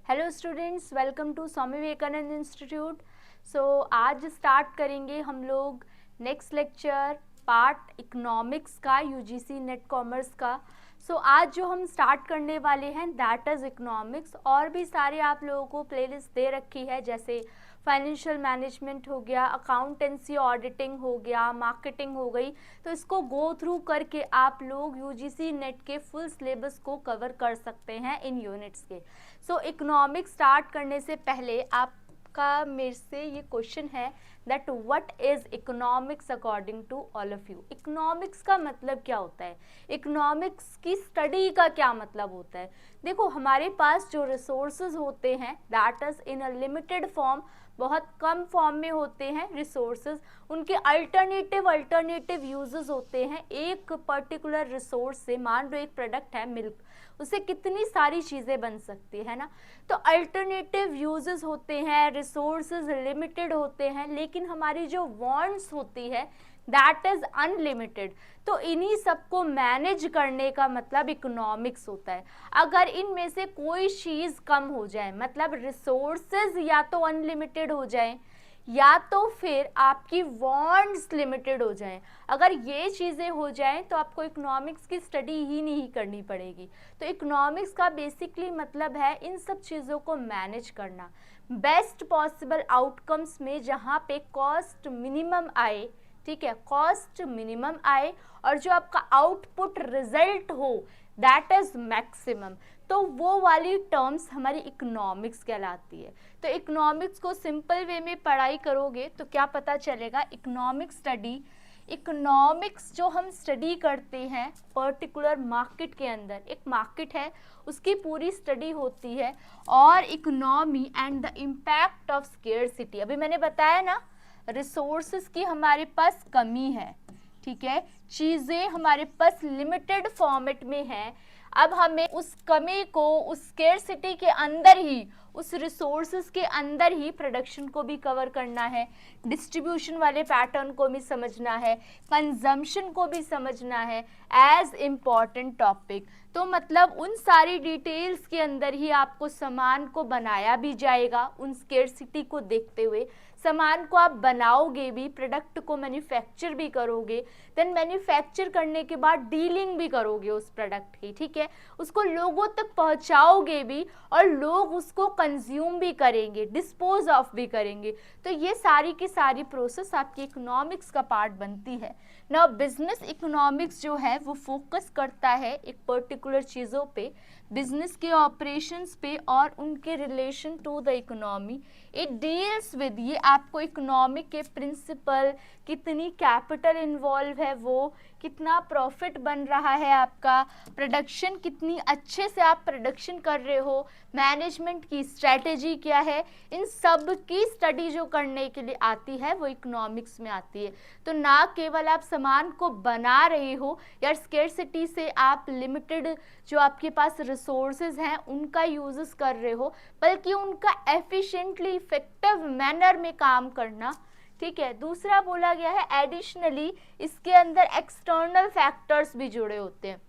Hello students, welcome to Swami Vivekananda institute. आज start करेंगे हम लोग नेक्स्ट लेक्चर पार्ट इकोनॉमिक्स का, यूजीसी नेट कॉमर्स का। आज जो हम स्टार्ट करने वाले हैं दैट इज़ इकोनॉमिक्स। और भी सारे आप लोगों को प्लेलिस्ट दे रखी है, जैसे फाइनेंशियल मैनेजमेंट हो गया, अकाउंटेंसी ऑडिटिंग हो गया, मार्केटिंग हो गई। तो इसको गो थ्रू करके आप लोग यूजीसी नेट के फुल सिलेबस को कवर कर सकते हैं इन यूनिट्स के। इकोनॉमिक्स स्टार्ट करने से पहले आपका मेरे से ये क्वेश्चन है that what is economics according to all of you. Economics का मतलब क्या होता है, इकोनॉमिक्स की स्टडी का क्या मतलब होता है। देखो, हमारे पास जो रिसोर्सेज होते हैं that is in a limited form, बहुत कम फॉर्म में होते हैं रिसोर्सेज, उनके अल्टरनेटिव यूजेस होते हैं। एक पर्टिकुलर रिसोर्स से, मान लो एक प्रोडक्ट है मिल्क, उससे कितनी सारी चीज़ें बन सकती है ना। तो अल्टरनेटिव यूजेस होते हैं, रिसोर्सेज लिमिटेड होते हैं, लेकिन हमारी जो वांट्स होती है दैट इज अनलिमिटेड। तो इन्हीं सबको मैनेज करने का मतलब इकोनॉमिक्स होता है। अगर इनमें से कोई चीज़ कम हो जाए, मतलब रिसोर्सेज या तो अनलिमिटेड हो जाए या तो फिर आपकी वांट्स लिमिटेड हो जाएं, अगर ये चीज़ें हो जाएं तो आपको इकोनॉमिक्स की स्टडी ही नहीं करनी पड़ेगी। तो इकोनॉमिक्स का बेसिकली मतलब है इन सब चीज़ों को मैनेज करना, बेस्ट पॉसिबल आउटकम्स में जहाँ पे कॉस्ट मिनिमम आए, ठीक है, कॉस्ट मिनिमम आए और जो आपका आउटपुट रिजल्ट हो दैट इज मैक्सिमम। तो वो वाली टर्म्स हमारी इकोनॉमिक्स कहलाती है। तो इकोनॉमिक्स को सिंपल वे में पढ़ाई करोगे तो क्या पता चलेगा, इकोनॉमिक्स जो हम स्टडी करते हैं पर्टिकुलर मार्केट के अंदर, एक मार्केट है उसकी पूरी स्टडी होती है। और economy and the impact of scarcity, अभी मैंने बताया ना, रिसोर्सेज की हमारे पास कमी है, ठीक है, चीज़ें हमारे पास लिमिटेड फॉर्मेट में है। अब हमें उस कमी को उस स्केर्सिटी के अंदर ही, उस रिसोर्सेज के अंदर ही प्रोडक्शन को भी कवर करना है, डिस्ट्रीब्यूशन वाले पैटर्न को भी समझना है, कंजम्पशन को भी समझना है एज इम्पॉर्टेंट टॉपिक। तो मतलब उन सारी डिटेल्स के अंदर ही आपको सामान को बनाया भी जाएगा, उन स्केर्सिटी को देखते हुए सामान को आप बनाओगे भी, प्रोडक्ट को मैन्युफैक्चर भी करोगे, देन मैन्युफैक्चर करने के बाद डीलिंग भी करोगे उस प्रोडक्ट की, ठीक है, उसको लोगों तक पहुंचाओगे भी और लोग उसको कंज्यूम भी करेंगे, डिस्पोज ऑफ भी करेंगे। तो ये सारी की सारी प्रोसेस आपकी इकोनॉमिक्स का पार्ट बनती है ना। बिजनेस इकोनॉमिक्स जो है वो फोकस करता है एक पर्टिकुलर चीज़ों पे, बिजनेस के ऑपरेशंस पे और उनके relation to the economy. It deals with, ये आपको इकोनॉमिक के प्रिंसिपल, कितनी कैपिटल इन्वॉल्व है, वो कितना प्रॉफिट बन रहा है आपका, प्रोडक्शन कितनी अच्छे से आप प्रोडक्शन कर रहे हो, मैनेजमेंट की स्ट्रेटेजी क्या है, इन सब की स्टडी जो करने के लिए आती है वो इकोनॉमिक्स में आती है। तो ना केवल आप सामान को बना रहे हो या स्केर्सिटी से आप लिमिटेड जो आपके पास रिसोर्सेज हैं उनका यूजेस कर रहे हो, बल्कि उनका एफिशिएंटली इफेक्टिव मैनर में काम करना, ठीक है। दूसरा बोला गया है एडिशनली इसके अंदर एक्सटर्नल फैक्टर्स भी जुड़े होते हैं।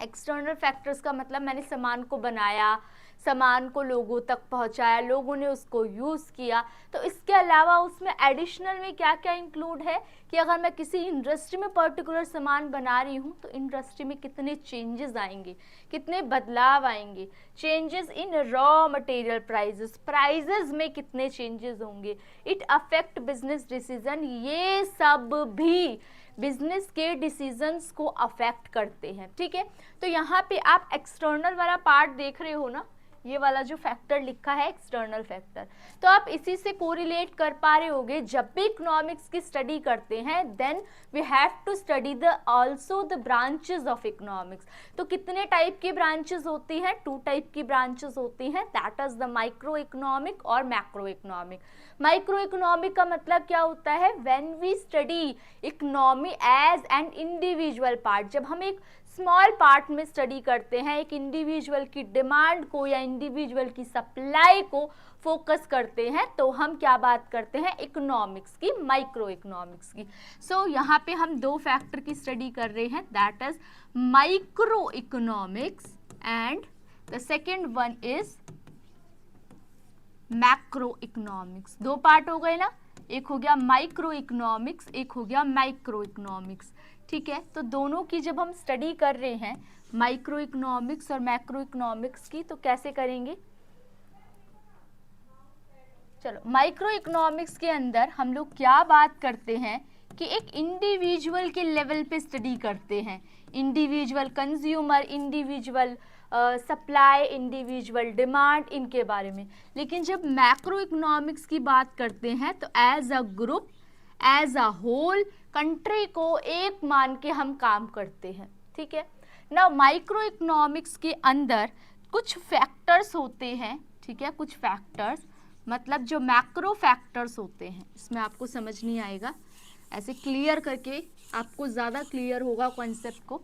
एक्सटर्नल फैक्टर्स का मतलब मैंने सामान को बनाया, सामान को लोगों तक पहुंचाया, लोगों ने उसको यूज़ किया, तो इसके अलावा उसमें एडिशनल में क्या क्या इंक्लूड है कि अगर मैं किसी इंडस्ट्री में पर्टिकुलर सामान बना रही हूँ तो इंडस्ट्री में कितने चेंजेस आएंगे, कितने बदलाव आएंगे, changes in raw material prices में कितने चेंजेस होंगे, इट अफेक्ट बिजनेस डिसीजन, ये सब भी बिजनेस के डिसीजंस को अफेक्ट करते हैं, ठीक है। तो यहाँ पे आप एक्सटर्नल वाला पार्ट देख रहे हो ना, ये वाला जो फैक्टर लिखा है एक्सटर्नल फैक्टर, तो आप इसी से कोरिलेट कर पा रहे होगे। जब भी इकोनॉमिक्स की स्टडी करते हैं then we have to study the also the branches of economics. तो कितने टाइप की ब्रांचेस होती हैं, 2 टाइप की ब्रांचेस होती हैं, that is the micro economic और मैक्रो इकोनॉमिक। माइक्रो इकोनॉमिक का मतलब क्या होता है, when we study economy as an individual part, जब हम एक स्मॉल पार्ट में स्टडी करते हैं, एक इंडिविजुअल की डिमांड को या इंडिविजुअल की सप्लाई को फोकस करते हैं, तो हम क्या बात करते हैं, इकोनॉमिक्स की, माइक्रो इकोनॉमिक्स की। सो यहाँ पे हम 2 फैक्टर की स्टडी कर रहे हैं, that is micro economics and the second one is macro economics. दो पार्ट हो गए ना, एक हो गया माइक्रो इकोनॉमिक्स, एक हो गया माइक्रो इकोनॉमिक्स। ठीक है, तो दोनों की जब हम स्टडी कर रहे हैं माइक्रो इकोनॉमिक्स और मैक्रो इकोनॉमिक्स की, तो कैसे करेंगे? चलो, माइक्रो इकोनॉमिक्स के अंदर हम लोग क्या बात करते हैं कि एक इंडिविजुअल के लेवल पे स्टडी करते हैं, individual consumer, individual supply, individual demand, इनके बारे में। लेकिन जब मैक्रो इकोनॉमिक्स की बात करते हैं तो as a group, as a whole, country को एक मान के हम काम करते हैं। ठीक है ना, माइक्रो इकोनॉमिक्स के अंदर कुछ फैक्टर्स होते हैं। ठीक है, कुछ फैक्टर्स मतलब जो मैक्रो फैक्टर्स होते हैं, इसमें आपको समझ नहीं आएगा, ऐसे क्लियर करके आपको ज़्यादा क्लियर होगा कॉन्सेप्ट को,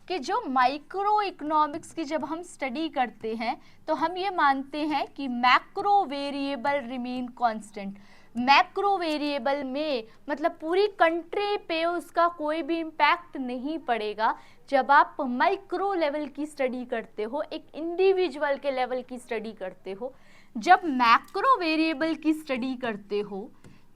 कि जो माइक्रो इकोनॉमिक्स की जब हम स्टडी करते हैं तो हम ये मानते हैं कि macro variable remain constant. Macro variable में मतलब पूरी कंट्री पे उसका कोई भी इम्पैक्ट नहीं पड़ेगा। जब आप माइक्रो लेवल की स्टडी करते हो, एक इंडिविजुअल के लेवल की स्टडी करते हो, जब मैक्रो वेरिएबल की स्टडी करते हो,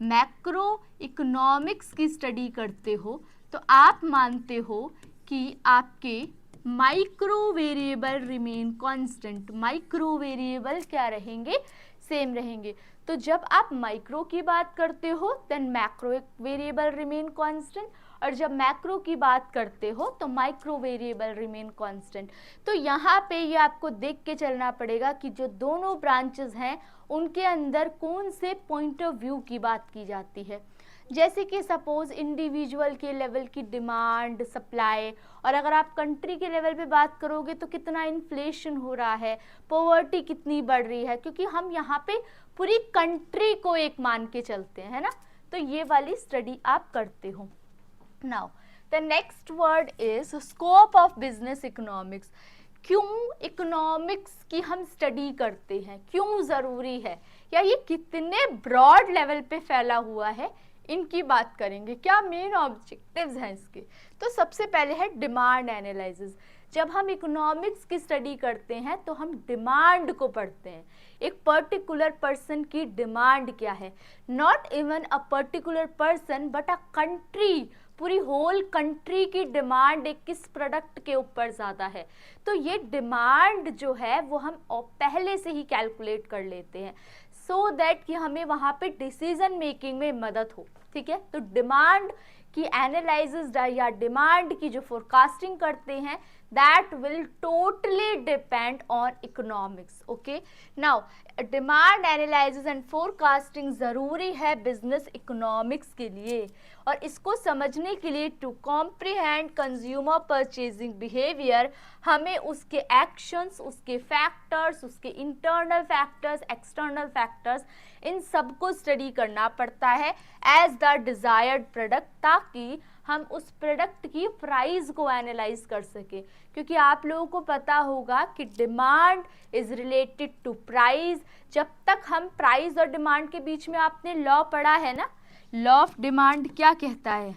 मैक्रो इकोनॉमिक्स की स्टडी करते हो, तो आप मानते हो कि आपके micro variable remain constant. Micro variable क्या रहेंगे? सेम रहेंगे। तो जब आप माइक्रो की बात करते हो then macro variable remain constant, और जब मैक्रो की बात करते हो तो माइक्रो वेरिएबल रिमेन कांस्टेंट। तो यहाँ पे ये आपको देख के चलना पड़ेगा कि जो दोनों ब्रांचेस हैं उनके अंदर कौन से पॉइंट ऑफ व्यू की बात की जाती है। जैसे कि सपोज इंडिविजुअल के लेवल की डिमांड, सप्लाई, और अगर आप कंट्री के लेवल पे बात करोगे तो कितना इन्फ्लेशन हो रहा है, पॉवर्टी कितनी बढ़ रही है, क्योंकि हम यहाँ पे पूरी कंट्री को एक मान के चलते हैं, है ना। तो ये वाली स्टडी आप करते हो। Now the next word is scope of business economics. क्यों इकोनॉमिक्स की हम स्टडी करते हैं, क्यों ज़रूरी है, या ये कितने ब्रॉड लेवल पे फैला हुआ है, इनकी बात करेंगे। क्या मेन ऑब्जेक्टिव्स हैं इसके? तो सबसे पहले है डिमांड एनालिसिस। जब हम इकोनॉमिक्स की स्टडी करते हैं तो हम डिमांड को पढ़ते हैं, एक पर्टिकुलर पर्सन की डिमांड क्या है, not even a particular person but a country, पूरी होल कंट्री की डिमांड एक किस प्रोडक्ट के ऊपर ज़्यादा है। तो ये डिमांड जो है वो हम पहले से ही कैलकुलेट कर लेते हैं सो दैट कि हमें वहाँ पे डिसीजन मेकिंग में मदद हो। ठीक है, तो डिमांड की एनालिसिस या डिमांड की जो फोरकास्टिंग करते हैं that will totally depend on economics. Okay, now demand analysis and forecasting ज़रूरी है बिजनेस इकोनॉमिक्स के लिए, और इसको समझने के लिए to comprehend consumer purchasing behaviour हमें उसके एक्शंस, उसके फैक्टर्स, उसके इंटरनल फैक्टर्स, एक्सटर्नल फैक्टर्स, इन सब को स्टडी करना पड़ता है एज द डिज़ायर्ड प्रोडक्ट, ताकि हम उस प्रोडक्ट की प्राइस को एनालाइज कर सके। क्योंकि आप लोगों को पता होगा कि demand is related to price. जब तक हम प्राइस और डिमांड के बीच में आपने लॉ पढ़ा है ना, लॉ ऑफ डिमांड क्या कहता है?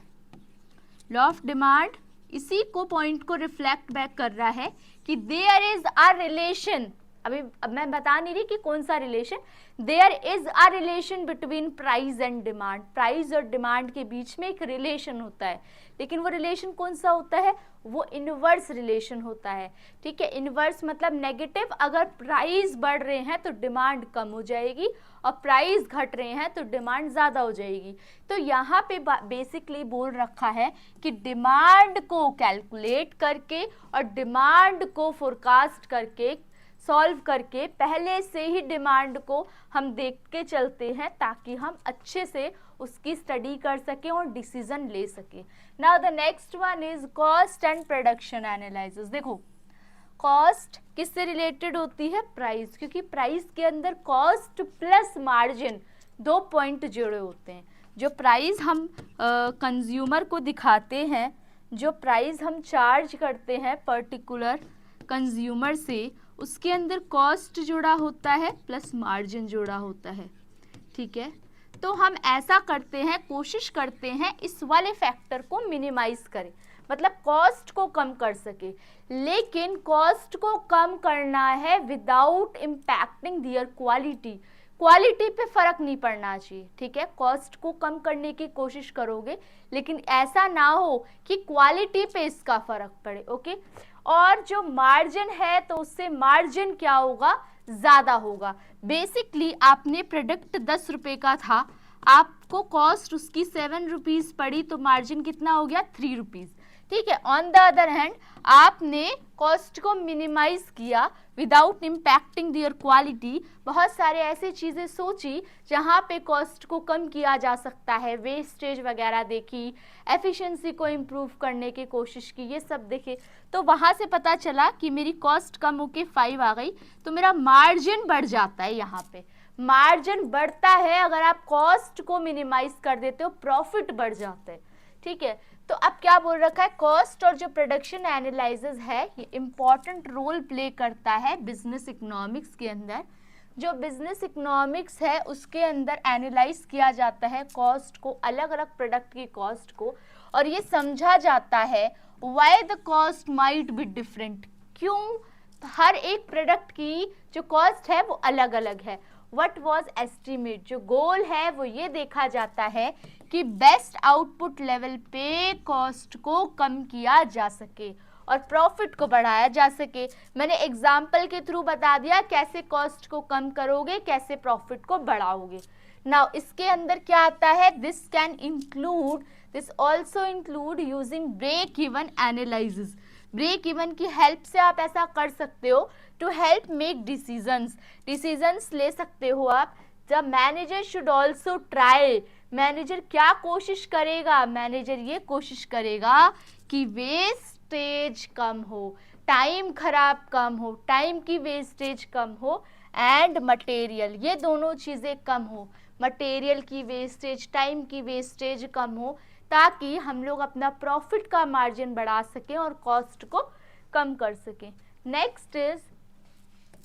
लॉ ऑफ डिमांड इसी को पॉइंट को रिफ्लेक्ट बैक कर रहा है कि देयर इज अ रिलेशन। अब मैं बता नहीं रही कि कौन सा relation, there is a relation between price and demand. Price और डिमांड के बीच में एक रिलेशन होता है, लेकिन वो रिलेशन कौन सा होता है? वो इनवर्स रिलेशन होता है। ठीक है, इनवर्स मतलब नेगेटिव। अगर प्राइस बढ़ रहे हैं तो डिमांड कम हो जाएगी, और प्राइस घट रहे हैं तो डिमांड ज़्यादा हो जाएगी। तो यहाँ पे बेसिकली बोल रखा है कि डिमांड को कैलकुलेट करके और डिमांड को फोरकास्ट करके, सॉल्व करके, पहले से ही डिमांड को हम देख के चलते हैं ताकि हम अच्छे से उसकी स्टडी कर सकें और डिसीजन ले सकें। Now the next one is cost and production analysis. देखो, कॉस्ट किससे रिलेटेड होती है? प्राइस, क्योंकि प्राइस के अंदर कॉस्ट प्लस मार्जिन दो पॉइंट जुड़े होते हैं। जो प्राइस हम कंज्यूमर को दिखाते हैं, जो प्राइस हम चार्ज करते हैं पर्टिकुलर कंज्यूमर से, उसके अंदर कॉस्ट जुड़ा होता है प्लस मार्जिन जुड़ा होता है। ठीक है, तो हम ऐसा करते हैं, कोशिश करते हैं इस वाले फैक्टर को मिनिमाइज करें, मतलब कॉस्ट को कम कर सके। लेकिन कॉस्ट को कम करना है without impacting there quality. Quality पे फर्क नहीं पड़ना चाहिए, ठीक है। कॉस्ट को कम करने की कोशिश करोगे, लेकिन ऐसा ना हो कि क्वालिटी पे इसका फर्क पड़े, ओके। और जो मार्जिन है तो उससे मार्जिन क्या होगा, ज्यादा होगा। बेसिकली आपने प्रोडक्ट 10 रुपए का था, आपको कॉस्ट उसकी 7 रुपीज पड़ी, तो मार्जिन कितना हो गया, 3 रुपीज, ठीक है। ऑन द अदर हैंड आपने कॉस्ट को मिनिमाइज किया विदाउट इम्पैक्टिंग दियर क्वालिटी। बहुत सारे ऐसी चीज़ें सोची जहाँ पे कॉस्ट को कम किया जा सकता है, वेस्टेज वगैरह देखी, एफिशिएंसी को इम्प्रूव करने की कोशिश की, ये सब देखे, तो वहाँ से पता चला कि मेरी कॉस्ट कम होके 5 आ गई, तो मेरा मार्जिन बढ़ जाता है। यहाँ पे मार्जिन बढ़ता है अगर आप कॉस्ट को मिनिमाइज कर देते हो, प्रॉफिट बढ़ जाता है, ठीक है। तो अब क्या बोल रखा है, कॉस्ट और जो प्रोडक्शन एनालिसिस है ये इंपॉर्टेंट रोल प्ले करता है बिजनेस इकोनॉमिक्स के अंदर। जो बिजनेस इकोनॉमिक्स है उसके अंदर एनालाइज किया जाता है कॉस्ट को, अलग अलग प्रोडक्ट की कॉस्ट को, और ये समझा जाता है why the cost might be different, क्यों हर एक प्रोडक्ट की जो कॉस्ट है वो अलग अलग है। व्हाट वाज एस्टिमेट, जो गोल है वो ये देखा जाता है कि बेस्ट आउटपुट लेवल पे कॉस्ट को कम किया जा सके और प्रॉफिट को बढ़ाया जा सके। मैंने एग्जाम्पल के थ्रू बता दिया कैसे कॉस्ट को कम करोगे, कैसे प्रॉफिट को बढ़ाओगे। नाउ इसके अंदर क्या आता है, this can include, this also include using break even analysis. Break even की हेल्प से आप ऐसा कर सकते हो टू हेल्प मेक डिसीजंस ले सकते हो आप। The manager should also try, manager क्या कोशिश करेगा, मैनेजर ये कोशिश करेगा कि वेस्टेज कम हो, टाइम खराब कम हो, टाइम की वेस्टेज कम हो, एंड मटेरियल, ये दोनों चीज़ें कम हो, मटेरियल की वेस्टेज, टाइम की वेस्टेज कम हो, ताकि हम लोग अपना प्रॉफिट का मार्जिन बढ़ा सकें और कॉस्ट को कम कर सकें। Next is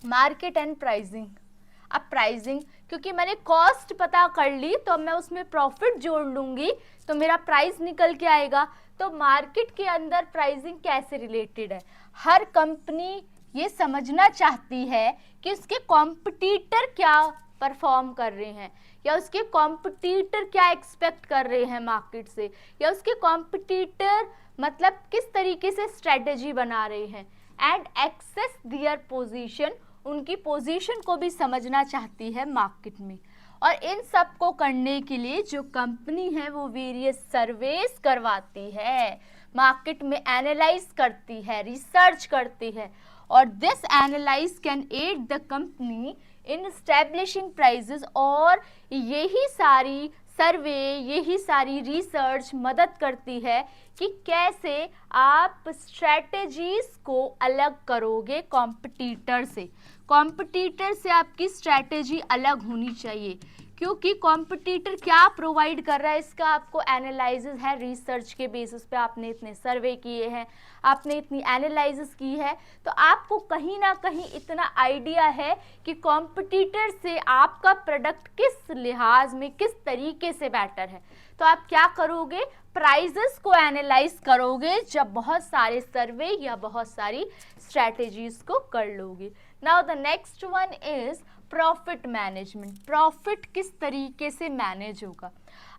market and pricing. अब प्राइसिंग, क्योंकि मैंने कॉस्ट पता कर ली तो मैं उसमें प्रॉफिट जोड़ लूंगी तो मेरा प्राइस निकल के आएगा। तो मार्केट के अंदर प्राइसिंग कैसे रिलेटेड है, हर कंपनी ये समझना चाहती है कि उसके कॉम्पिटिटर क्या परफॉर्म कर रहे हैं, या उसके कॉम्पिटिटर क्या एक्सपेक्ट कर रहे हैं मार्केट से, या उसके कॉम्पिटिटर मतलब किस तरीके से स्ट्रेटेजी बना रहे हैं, एंड एक्सेस दियर पोजीशन, उनकी पोजीशन को भी समझना चाहती है मार्केट में। और इन सब को करने के लिए जो कंपनी है वो वेरियस सर्वेस करवाती है, मार्केट में एनालाइज करती है, रिसर्च करती है, और this analyse can aid the company in establishing prices. और यही सारी सर्वे, यही सारी रिसर्च मदद करती है कि कैसे आप स्ट्रैटेजीज को अलग करोगे कॉम्पिटिटर से। कॉम्पिटिटर से आपकी स्ट्रैटेजी अलग होनी चाहिए, क्योंकि कॉम्पिटिटर क्या प्रोवाइड कर रहा है इसका आपको एनालिसिस है, रिसर्च के बेसिस पे आपने इतने सर्वे किए हैं, आपने इतनी एनालिसिस की है, तो आपको कहीं ना कहीं इतना आइडिया है कि कॉम्पिटिटर से आपका प्रोडक्ट किस लिहाज में, किस तरीके से बेटर है। तो आप क्या करोगे, प्राइजेस को एनालाइज करोगे जब बहुत सारे सर्वे या बहुत सारी स्ट्रैटेजीज को कर लोगे। Now the next one is profit management. Profit किस तरीके से मैनेज होगा।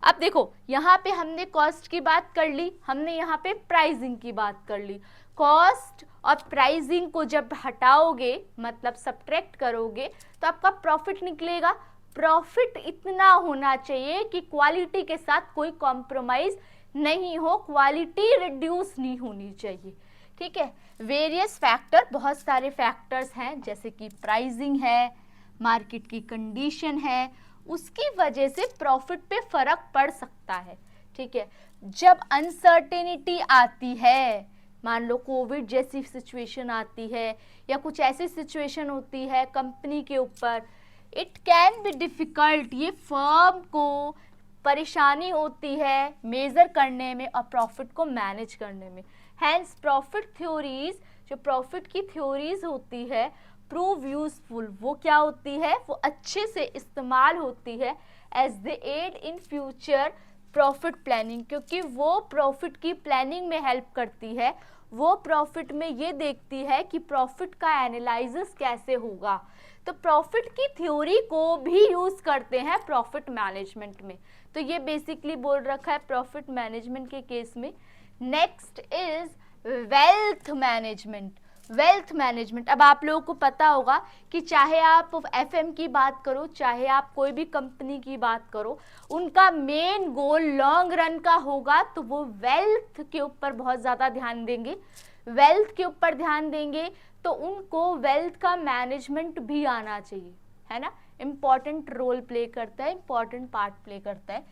अब देखो यहाँ पे हमने कॉस्ट की बात कर ली, हमने यहाँ पे प्राइसिंग की बात कर ली। कॉस्ट और प्राइसिंग को जब हटाओगे, मतलब सब्ट्रैक्ट करोगे, तो आपका प्रॉफिट निकलेगा। प्रॉफिट इतना होना चाहिए कि क्वालिटी के साथ कोई कॉम्प्रोमाइज नहीं हो, क्वालिटी रिड्यूस नहीं होनी चाहिए, ठीक है। वेरियस फैक्टर, बहुत सारे फैक्टर्स हैं, जैसे कि प्राइसिंग है, मार्केट की कंडीशन है, उसकी वजह से प्रॉफिट पे फर्क पड़ सकता है, ठीक है। जब अनसर्टेनिटी आती है, मान लो कोविड जैसी सिचुएशन आती है या कुछ ऐसी सिचुएशन होती है कंपनी के ऊपर, इट कैन बी डिफिकल्ट, ये फर्म को परेशानी होती है मेजर करने में और प्रॉफिट को मैनेज करने में। हैंस प्रॉफिट थ्योरीज, जो प्रॉफिट की थ्योरीज होती है, प्रूव यूजफुल, वो क्या होती है, वो अच्छे से इस्तेमाल होती है as they aid in future profit planning, क्योंकि वो प्रॉफिट की प्लानिंग में हेल्प करती है। वो प्रॉफिट में ये देखती है कि प्रॉफिट का एनालिसिस कैसे होगा, तो प्रॉफिट की थ्योरी को भी यूज करते हैं प्रॉफिट मैनेजमेंट में। तो ये बेसिकली बोल रखा है प्रॉफिट मैनेजमेंट के केस में। Next is wealth management. Wealth management, अब आप लोगों को पता होगा कि चाहे आप एफएम की बात करो, चाहे आप कोई भी कंपनी की बात करो, उनका मेन गोल लॉन्ग रन का होगा, तो वो वेल्थ के ऊपर बहुत ज़्यादा ध्यान देंगे। वेल्थ के ऊपर ध्यान देंगे तो उनको वेल्थ का मैनेजमेंट भी आना चाहिए, है ना, इम्पॉर्टेंट रोल प्ले करता है, इम्पॉर्टेंट पार्ट प्ले करता है।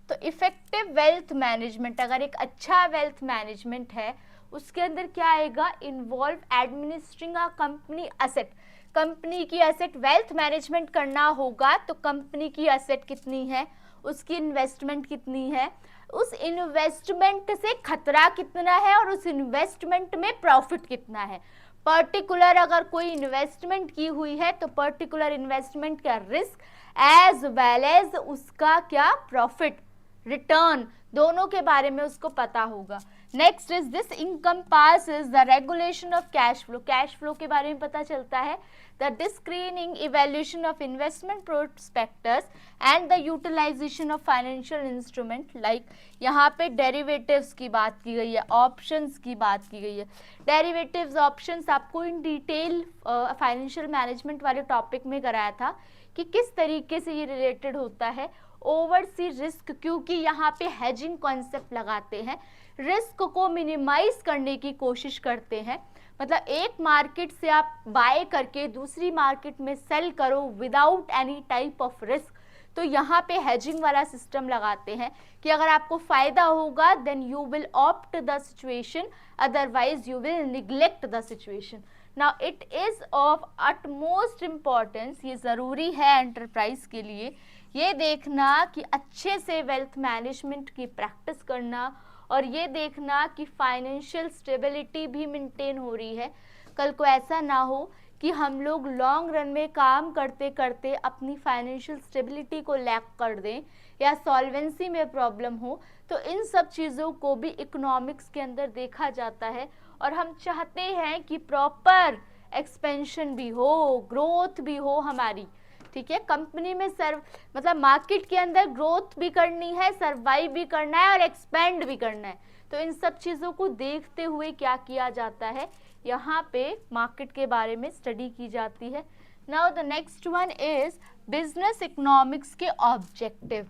तो इफेक्टिव वेल्थ मैनेजमेंट, अगर एक अच्छा वेल्थ मैनेजमेंट है उसके अंदर क्या आएगा, involve administering a company asset. Company की एसेट वेल्थ मैनेजमेंट करना होगा तो कंपनी की एसेट कितनी है, उसकी इन्वेस्टमेंट कितनी है, उस इन्वेस्टमेंट से खतरा कितना है और उस इन्वेस्टमेंट में प्रॉफिट कितना है। पर्टिकुलर अगर कोई इन्वेस्टमेंट की हुई है तो पर्टिकुलर इन्वेस्टमेंट का रिस्क एज वेल एज उसका क्या प्रॉफिट रिटर्न, दोनों के बारे में उसको पता होगा। Next is this encompasses the regulation of cash flow. Cash flow के बारे में पता चलता है the discerning evaluation of investment prospectus and the utilization of financial instrument. Like यहाँ पे डेरिवेटिव्स की बात की गई है, ऑप्शंस की बात की गई है। डेरिवेटिव्स ऑप्शंस आपको इन डिटेल फाइनेंशियल मैनेजमेंट वाले टॉपिक में कराया था कि किस तरीके से ये रिलेटेड होता है। ओवरसी रिस्क, क्योंकि यहाँ पे हेजिंग कॉन्सेप्ट लगाते हैं, रिस्क को मिनिमाइज करने की कोशिश करते हैं। मतलब एक मार्केट से आप बाय करके दूसरी मार्केट में सेल करो without any type of risk, तो यहाँ पे हेजिंग वाला सिस्टम लगाते हैं कि अगर आपको फायदा होगा then you will opt the situation, otherwise you will neglect the situation. Now it is of utmost importance, ये ज़रूरी है एंटरप्राइज के लिए, ये देखना कि अच्छे से वेल्थ मैनेजमेंट की प्रैक्टिस करना और ये देखना कि फाइनेंशियल स्टेबिलिटी भी मेंटेन हो रही है। कल को ऐसा ना हो कि हम लोग लॉन्ग रन में काम करते करते अपनी फाइनेंशियल स्टेबिलिटी को लैक कर दें या सॉल्वेंसी में प्रॉब्लम हो। तो इन सब चीज़ों को भी इकोनॉमिक्स के अंदर देखा जाता है और हम चाहते हैं कि प्रॉपर एक्सपेंशन भी हो, ग्रोथ भी हो हमारी, ठीक है। कंपनी में मतलब मार्केट के अंदर ग्रोथ भी करनी है, सर्वाइव भी करना है और एक्सपेंड भी करना है। तो इन सब चीज़ों को देखते हुए क्या किया जाता है, यहाँ पे मार्केट के बारे में स्टडी की जाती है। Now the next one is business economics के ऑब्जेक्टिव,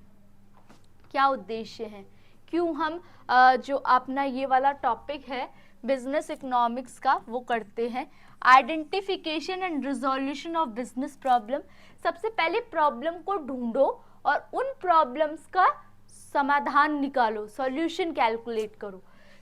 क्या उद्देश्य हैं, क्यों हम जो अपना ये वाला टॉपिक है बिजनेस इकोनॉमिक्स का वो करते हैं। Identification and resolution of business problem, सबसे पहले प्रॉब्लम को ढूंढो और उन प्रॉब्लम्स का समाधान निकालो, सॉल्यूशन कैलकुलेट करो।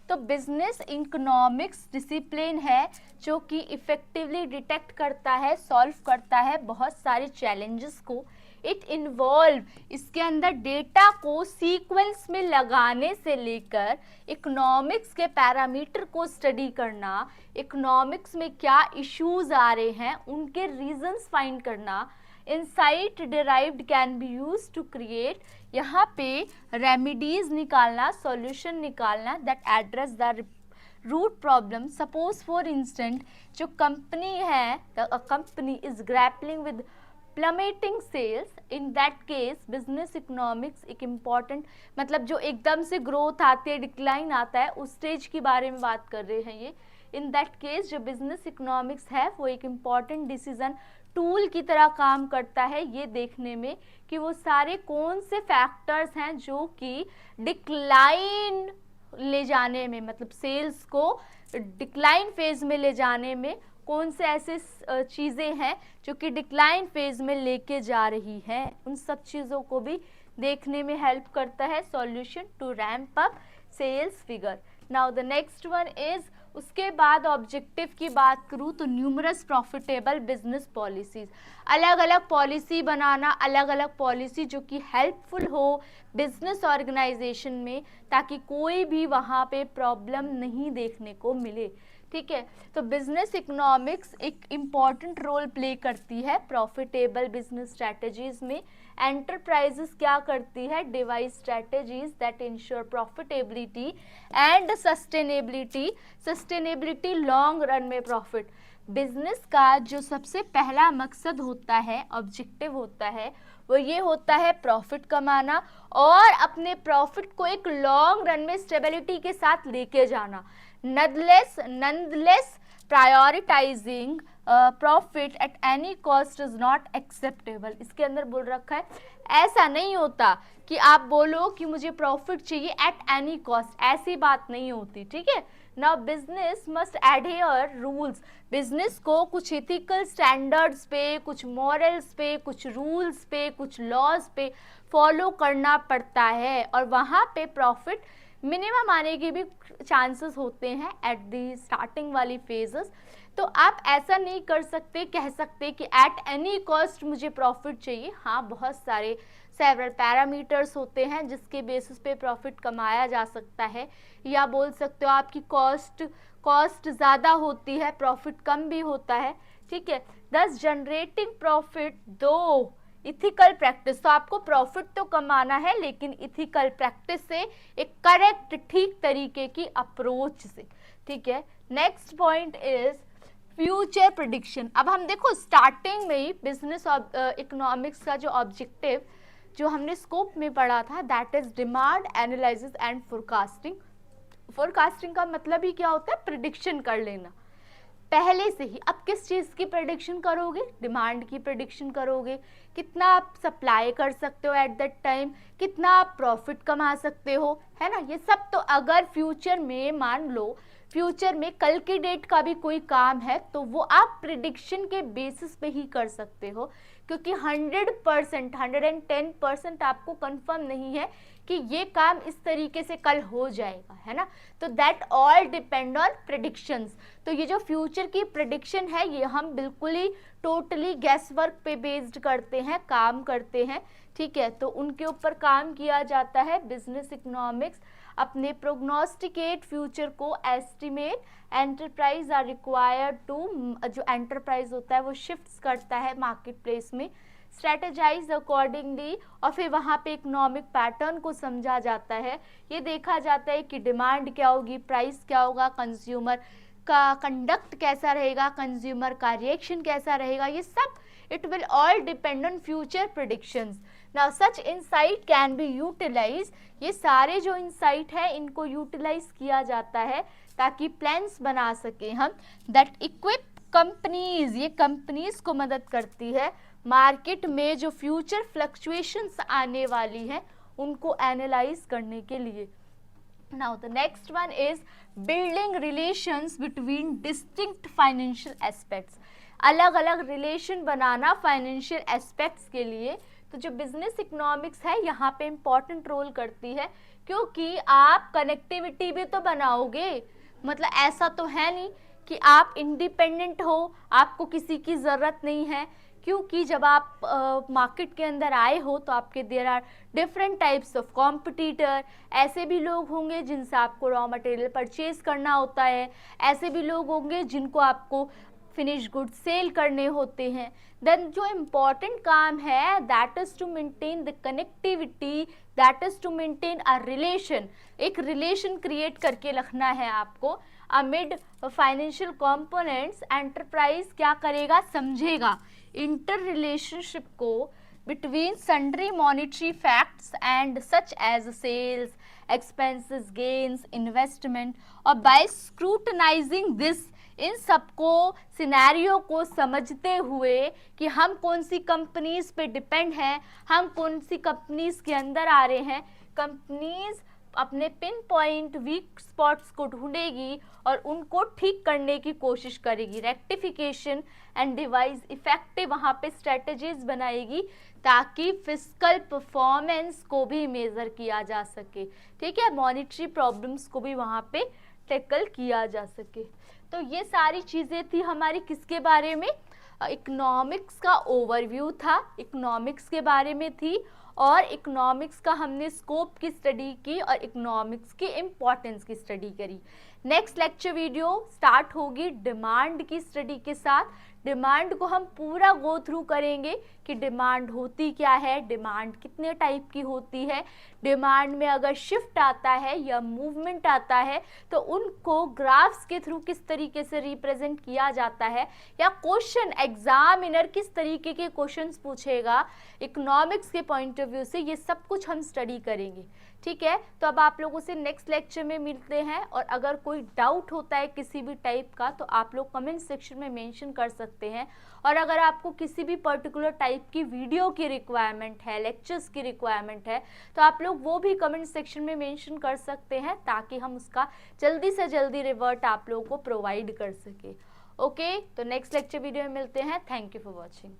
तो बिजनेस इकोनॉमिक्स डिसिप्लिन है जो कि इफेक्टिवली डिटेक्ट करता है, सॉल्व करता है बहुत सारे चैलेंजेस को। इट इन्वॉल्व, इसके अंदर डेटा को सीक्वेंस में लगाने से लेकर इकोनॉमिक्स के पैरामीटर को स्टडी करना, इकोनॉमिक्स में क्या इश्यूज आ रहे हैं उनके रीजंस फाइंड करना, insight derived can be use to create, यहाँ पे रेमेडीज निकालना, सॉल्यूशन निकालना that address the root problem. Suppose for instant जो कंपनी है, the company is grappling with plummeting sales, in that case business economics एक important, मतलब जो एकदम से ग्रोथ आती है, डिक्लाइन आता है, उस स्टेज के बारे में बात कर रहे हैं ये। इन दैट केस जो बिजनेस इकोनॉमिक्स है वो एक इम्पॉर्टेंट डिसीजन टूल की तरह काम करता है ये देखने में कि वो सारे कौन से फैक्टर्स हैं जो कि डिक्लाइन ले जाने में, मतलब सेल्स को डिक्लाइन फेज में ले जाने में कौन से ऐसे चीज़ें हैं जो कि डिक्लाइन फेज में लेके जा रही हैं, उन सब चीज़ों को भी देखने में हेल्प करता है solution to ramp up sales figure. Now the next one is, उसके बाद ऑब्जेक्टिव की बात करूँ तो न्यूमरस प्रॉफिटेबल बिजनेस पॉलिसीज, अलग अलग पॉलिसी बनाना, अलग अलग पॉलिसी जो कि हेल्पफुल हो बिजनेस ऑर्गेनाइजेशन में ताकि कोई भी वहाँ पे प्रॉब्लम नहीं देखने को मिले, ठीक है। तो बिजनेस इकोनॉमिक्स एक इम्पॉर्टेंट रोल प्ले करती है प्रॉफिटेबल बिजनेस स्ट्रैटेजीज में। एंटरप्राइजेस क्या करती है, device strategies that ensure profitability and sustainability, sustainability long run में प्रॉफिट। बिजनेस का जो सबसे पहला मकसद होता है, ऑब्जेक्टिव होता है, वो ये होता है प्रॉफिट कमाना और अपने प्रॉफिट को एक लॉन्ग रन में स्टेबिलिटी के साथ लेके जाना। Nonetheless prioritising profit at any cost is not acceptable. इसके अंदर बोल रखा है ऐसा नहीं होता कि आप बोलो कि मुझे प्रॉफिट चाहिए एट एनी कॉस्ट, ऐसी बात नहीं होती, ठीक है। Now business must adhere rules, business को कुछ इथिकल स्टैंडर्ड्स पे, कुछ मॉरल्स पे, कुछ रूल्स पे, कुछ लॉज पे फॉलो करना पड़ता है और वहाँ पे प्रॉफिट मिनिमम आने के भी चांसेस होते हैं एट दी स्टार्टिंग वाली फेजेस। तो आप ऐसा नहीं कर सकते, कह सकते कि एट एनी कॉस्ट मुझे प्रॉफिट चाहिए। हाँ, बहुत सारे सेवरल पैरामीटर्स होते हैं जिसके बेसिस पे प्रॉफिट कमाया जा सकता है, या बोल सकते हो आपकी कॉस्ट ज़्यादा होती है, प्रॉफिट कम भी होता है, ठीक है। दस जनरेटिंग प्रॉफिट दो इथिकल प्रैक्टिस, तो आपको प्रॉफिट तो कमाना है लेकिन इथिकल प्रैक्टिस से, एक करेक्ट ठीक तरीके की अप्रोच से, ठीक है। Next point is future prediction. अब हम देखो स्टार्टिंग में ही बिजनेस इकोनॉमिक्स का जो ऑब्जेक्टिव जो हमने स्कोप में पढ़ा था, that is demand analysis and forecasting. Forecasting का मतलब ही क्या होता है, प्रिडिक्शन कर लेना पहले से ही। अब किस चीज़ की प्रेडिक्शन करोगे, डिमांड की प्रेडिक्शन करोगे, कितना आप सप्लाई कर सकते हो एट दैट टाइम, कितना आप प्रॉफिट कमा सकते हो, है ना। ये सब तो अगर फ्यूचर में, मान लो फ्यूचर में कल की डेट का भी कोई काम है तो वो आप प्रिडिक्शन के बेसिस पे ही कर सकते हो, क्योंकि 100%, 110% आपको कंफर्म नहीं है कि ये काम इस तरीके से कल हो जाएगा, है ना। तो that all depend on predictions. तो ये जो फ्यूचर की प्रिडिक्शन है ये हम बिल्कुल ही टोटली गैस वर्क पे बेस्ड करते हैं, काम करते हैं, ठीक है। तो उनके ऊपर काम किया जाता है। बिजनेस इकोनॉमिक्स अपने प्रोग्नोस्टिकेट फ्यूचर को estimate, enterprise are required to, जो एंटरप्राइज होता है वो शिफ्ट्स करता है मार्केट प्लेस में, स्ट्रेटेजाइज अकॉर्डिंगली, और फिर वहाँ पे इकोनॉमिक पैटर्न को समझा जाता है। ये देखा जाता है कि डिमांड क्या होगी, प्राइस क्या होगा, कंज्यूमर का कंडक्ट कैसा रहेगा, कंज्यूमर का रिएक्शन कैसा रहेगा, ये सब it will all depend on future predictions. Now such insight can be utilise, ये सारे जो इनसाइट है इनको यूटिलाइज किया जाता है ताकि प्लान्स बना सके हम, दैट इक्विप कंपनीज, ये कंपनीज को मदद करती है मार्केट में जो फ्यूचर फ्लक्चुएशंस आने वाली हैं उनको एनालाइज करने के लिए। Now the next one is building relations between distinct financial aspects, अलग अलग रिलेशन बनाना फाइनेंशियल एस्पेक्ट्स के लिए। तो जो बिजनेस इकोनॉमिक्स है यहाँ पे इम्पॉर्टेंट रोल करती है, क्योंकि आप कनेक्टिविटी भी तो बनाओगे, मतलब ऐसा तो है नहीं कि आप इंडिपेंडेंट हो, आपको किसी की ज़रूरत नहीं है, क्योंकि जब आप मार्केट के अंदर आए हो तो आपके there are different types of competitor, ऐसे भी लोग होंगे जिनसे आपको रॉ मटेरियल परचेज करना होता है, ऐसे भी लोग होंगे जिनको आपको फिनिश गुड सेल करने होते हैं। देन जो इम्पॉर्टेंट काम है that is to maintain the connectivity, that is to maintain a relation, एक रिलेशन क्रिएट करके रखना है आपको अमिड फाइनेंशियल कंपोनेंट्स। एंटरप्राइज क्या करेगा, समझेगा इंटर रिलेशनशिप को between sundry monetary facts and such as sales, expenses, gains, investment, और बाय स्क्रूटनाइजिंग दिस, इन सबको सिनेरियो को समझते हुए कि हम कौन सी कंपनीज पे डिपेंड हैं, हम कौन सी कंपनीज के अंदर आ रहे हैं, कंपनीज अपने पिन पॉइंट वीक स्पॉट्स को ढूंढेगी और उनको ठीक करने की कोशिश करेगी, रेक्टिफिकेशन एंड डिवाइस इफेक्टिव वहाँ पे स्ट्रेटजीज बनाएगी ताकि फिस्कल परफॉर्मेंस को भी मेजर किया जा सके, ठीक है, मॉनिटरी प्रॉब्लम्स को भी वहाँ पे टैकल किया जा सके। तो ये सारी चीज़ें थी हमारी किसके बारे में, इकोनॉमिक्स का ओवरव्यू था, इकोनॉमिक्स के बारे में थी, और इकोनॉमिक्स का हमने स्कोप की स्टडी की और इकोनॉमिक्स की इम्पॉर्टेंस की स्टडी करी। नेक्स्ट लेक्चर वीडियो स्टार्ट होगी डिमांड की स्टडी के साथ। डिमांड को हम पूरा गो थ्रू करेंगे कि डिमांड होती क्या है, डिमांड कितने टाइप की होती है, डिमांड में अगर शिफ्ट आता है या मूवमेंट आता है तो उनको ग्राफ्स के थ्रू किस तरीके से रिप्रेजेंट किया जाता है, या क्वेश्चन एग्जामिनर किस तरीके के क्वेश्चंस पूछेगा इकोनॉमिक्स के पॉइंट ऑफ व्यू से, ये सब कुछ हम स्टडी करेंगे। ठीक है, तो अब आप लोगों से नेक्स्ट लेक्चर में मिलते हैं, और अगर कोई डाउट होता है किसी भी टाइप का तो आप लोग कमेंट सेक्शन में मेंशन कर सकते हैं, और अगर आपको किसी भी पर्टिकुलर टाइप की वीडियो की रिक्वायरमेंट है, लेक्चर्स की रिक्वायरमेंट है, तो आप लोग वो भी कमेंट सेक्शन में मेंशन कर सकते हैं ताकि हम उसका जल्दी से जल्दी रिवर्ट आप लोगों को प्रोवाइड कर सके। ओके, तो नेक्स्ट लेक्चर वीडियो में मिलते हैं। Thank you for watching.